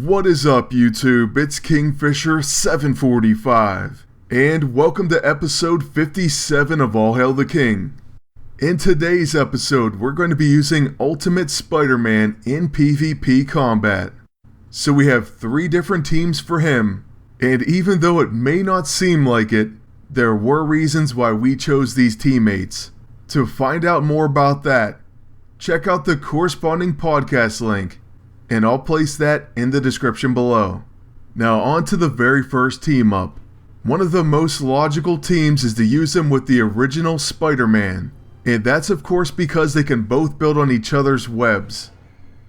What is up, YouTube? It's Kingfisher745, and welcome to episode 57 of All Hail the King. In today's episode, we're going to be using Ultimate Spider-Man in PvP combat. So we have 3 different teams for him, and even though it may not seem like it, there were reasons why we chose these teammates. To find out more about that, check out the corresponding podcast link, and I'll place that in the description below. Now on to the very first team up. One of the most logical teams is to use them with the original Spider-Man, and that's of course because they can both build on each other's webs.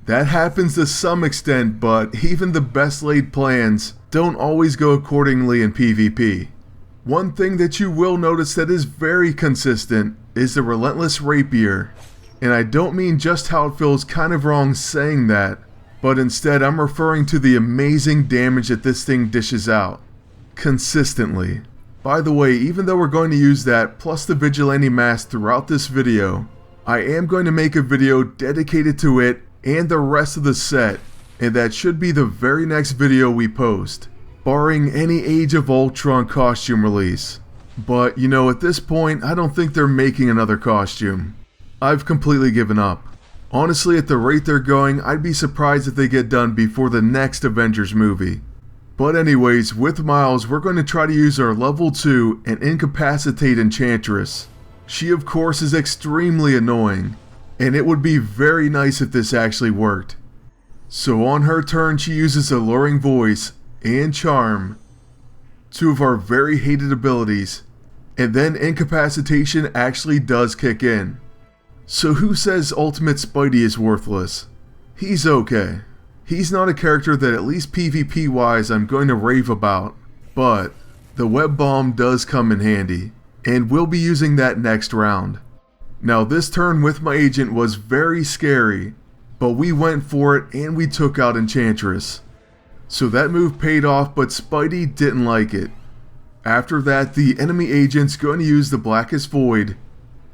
That happens to some extent, but even the best laid plans don't always go accordingly in PvP. One thing that you will notice that is very consistent is the Relentless Rapier, and I don't mean just how it feels kind of wrong saying that, but instead I'm referring to the amazing damage that this thing dishes out. Consistently. By the way, even though we're going to use that plus the Vigilante Mask throughout this video, I am going to make a video dedicated to it and the rest of the set, and that should be the very next video we post, barring any Age of Ultron costume release. But you know, at this point I don't think they're making another costume. I've completely given up. Honestly, at the rate they're going, I'd be surprised if they get done before the next Avengers movie. But anyways, with Miles, we're going to try to use our level 2 and incapacitate Enchantress. She of course is extremely annoying, and it would be very nice if this actually worked. So on her turn she uses Alluring Voice and Charm, 2 of our very hated abilities, and then Incapacitation actually does kick in. So who says Ultimate Spidey is worthless? He's okay. He's not a character that at least PvP wise I'm going to rave about, but the web bomb does come in handy, and we'll be using that next round. Now this turn with my agent was very scary, but we went for it and we took out Enchantress. So that move paid off, but Spidey didn't like it. After that, the enemy agent's going to use the Blackest Void,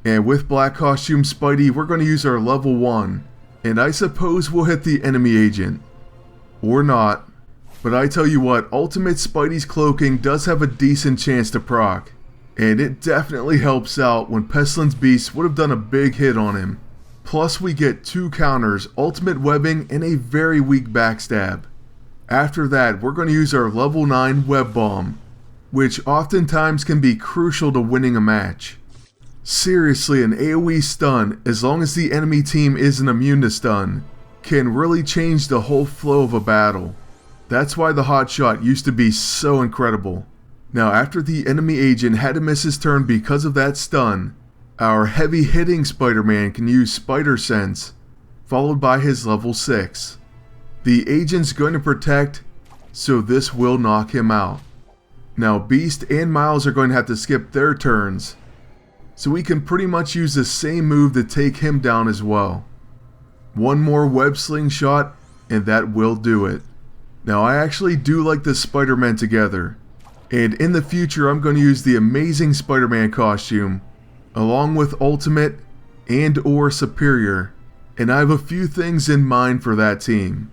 and with Black Costume Spidey we're going to use our level 1, and I suppose we'll hit the enemy agent. Or not. But I tell you what, Ultimate Spidey's Cloaking does have a decent chance to proc, and it definitely helps out when Pestilence Beast would have done a big hit on him. Plus we get 2 counters, Ultimate Webbing, and a very weak backstab. After that, we're going to use our level 9 Web Bomb, which oftentimes can be crucial to winning a match. Seriously, an AoE stun, as long as the enemy team isn't immune to stun, can really change the whole flow of a battle. That's why the hotshot used to be so incredible. Now after the enemy agent had to miss his turn because of that stun, our heavy hitting Spider-Man can use Spider Sense, followed by his level 6. The agent's going to protect, so this will knock him out. Now Beast and Miles are going to have to skip their turns, so we can pretty much use the same move to take him down as well. One more web slingshot and that will do it. Now I actually do like the Spider-Man together, and in the future I'm going to use the amazing Spider-Man costume along with Ultimate and or Superior, and I have a few things in mind for that team.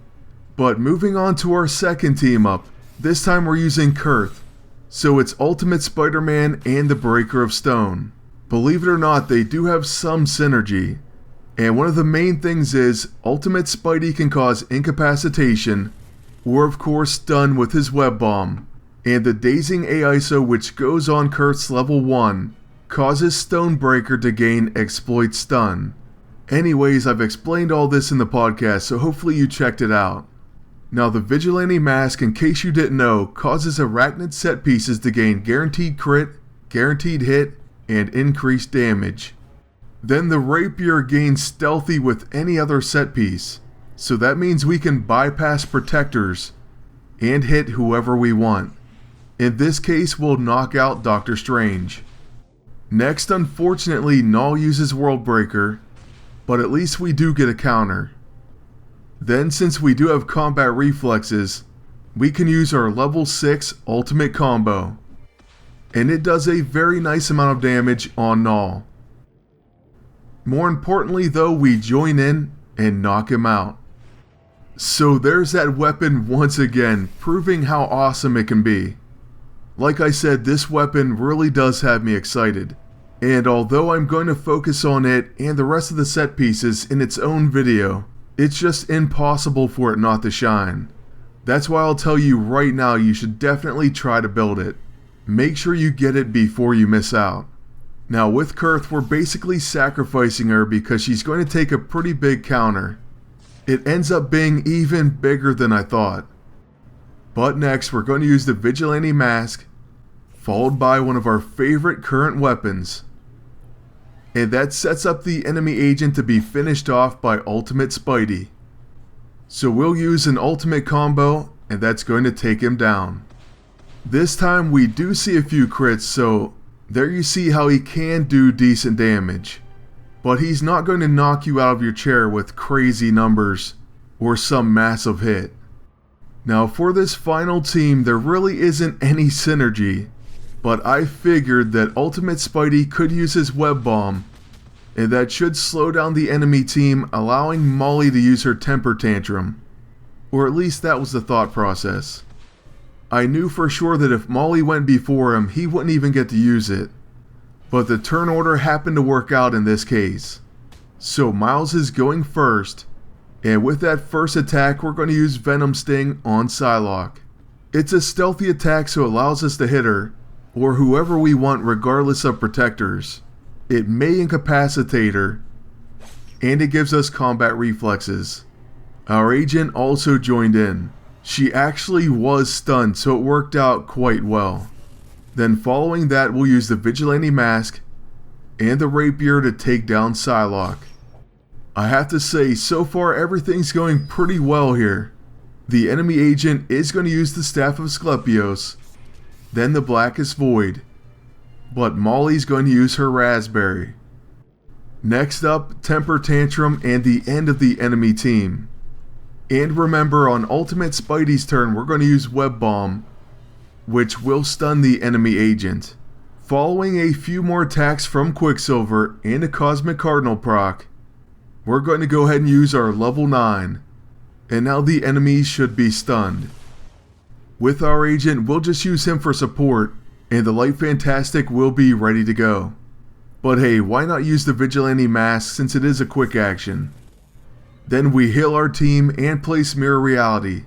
But moving on to our second team up, this time we're using Kurth, so it's Ultimate Spider-Man and the Breaker of Stone. Believe it or not, they do have some synergy, and one of the main things is Ultimate Spidey can cause incapacitation, or of course stun with his web bomb, and the Dazing AISO, which goes on Kurth's level 1, causes Stonebreaker to gain Exploit Stun. Anyways, I've explained all this in the podcast, so hopefully you checked it out. Now the Vigilante Mask, in case you didn't know, causes Arachnid set pieces to gain guaranteed crit, guaranteed hit, and increased damage. Then the Rapier gains stealthy with any other set piece, so that means we can bypass protectors and hit whoever we want. In this case we'll knock out Doctor Strange. Next, unfortunately, Null uses World Breaker, but at least we do get a counter. Then since we do have combat reflexes, we can use our level 6 ultimate combo, and it does a very nice amount of damage on Null. More importantly though, we join in and knock him out. So there's that weapon once again, proving how awesome it can be. Like I said, this weapon really does have me excited. And although I'm going to focus on it and the rest of the set pieces in its own video, it's just impossible for it not to shine. That's why I'll tell you right now, you should definitely try to build it. Make sure you get it before you miss out. Now with Kurth, we're basically sacrificing her because she's going to take a pretty big counter. It ends up being even bigger than I thought. But next we're going to use the Vigilante Mask, followed by one of our favorite current weapons. And that sets up the enemy agent to be finished off by Ultimate Spidey. So we'll use an ultimate combo, and that's going to take him down. This time we do see a few crits, so there you see how he can do decent damage. But he's not going to knock you out of your chair with crazy numbers or some massive hit. Now for this final team, there really isn't any synergy, but I figured that Ultimate Spidey could use his web bomb, and that should slow down the enemy team, allowing Molly to use her temper tantrum. Or at least that was the thought process. I knew for sure that if Molly went before him, he wouldn't even get to use it. But the turn order happened to work out in this case. So Miles is going first, and with that first attack we're going to use Venom Sting on Psylocke. It's a stealthy attack, so it allows us to hit her, or whoever we want regardless of protectors. It may incapacitate her, and it gives us combat reflexes. Our agent also joined in. She actually was stunned, so it worked out quite well. Then following that we'll use the Vigilante Mask and the Rapier to take down Psylocke. I have to say, so far everything's going pretty well here. The enemy agent is going to use the Staff of Asclepios, then the Blackest Void, but Molly's going to use her Raspberry. Next up, Temper Tantrum and the end of the enemy team. And remember, on Ultimate Spidey's turn we're going to use Web Bomb, which will stun the enemy agent. Following a few more attacks from Quicksilver and a Cosmic Cardinal proc, we're going to go ahead and use our level 9, and now the enemies should be stunned. With our agent, we'll just use him for support, and the Light Fantastic will be ready to go. But hey, why not use the Vigilante Mask since it is a quick action? Then we heal our team and place Mirror Reality.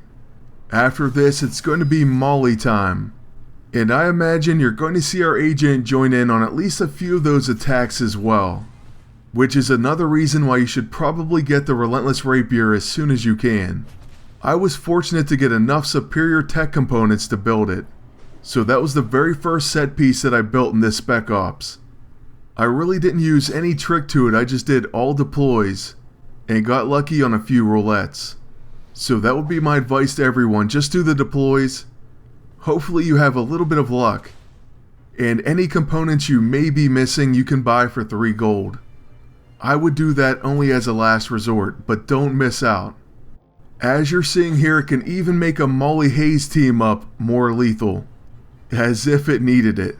After this, it's going to be Molly time. And I imagine you're going to see our agent join in on at least a few of those attacks as well. Which is another reason why you should probably get the Relentless Rapier as soon as you can. I was fortunate to get enough superior tech components to build it. So that was the very first set piece that I built in this Spec Ops. I really didn't use any trick to it, I just did all deploys. And got lucky on a few roulettes. So that would be my advice to everyone, just do the deploys. Hopefully you have a little bit of luck. And any components you may be missing you can buy for 3 gold. I would do that only as a last resort, but don't miss out. As you're seeing here, it can even make a Molly Hayes team up more lethal. As if it needed it.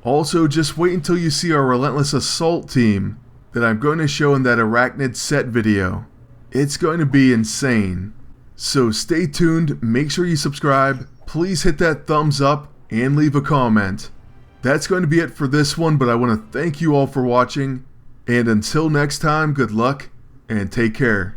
Also, just wait until you see our Relentless Assault team that I'm going to show in that Arachnid set video. It's going to be insane. So stay tuned, make sure you subscribe, please hit that thumbs up, and leave a comment. That's going to be it for this one, but I want to thank you all for watching, and until next time, good luck, and take care.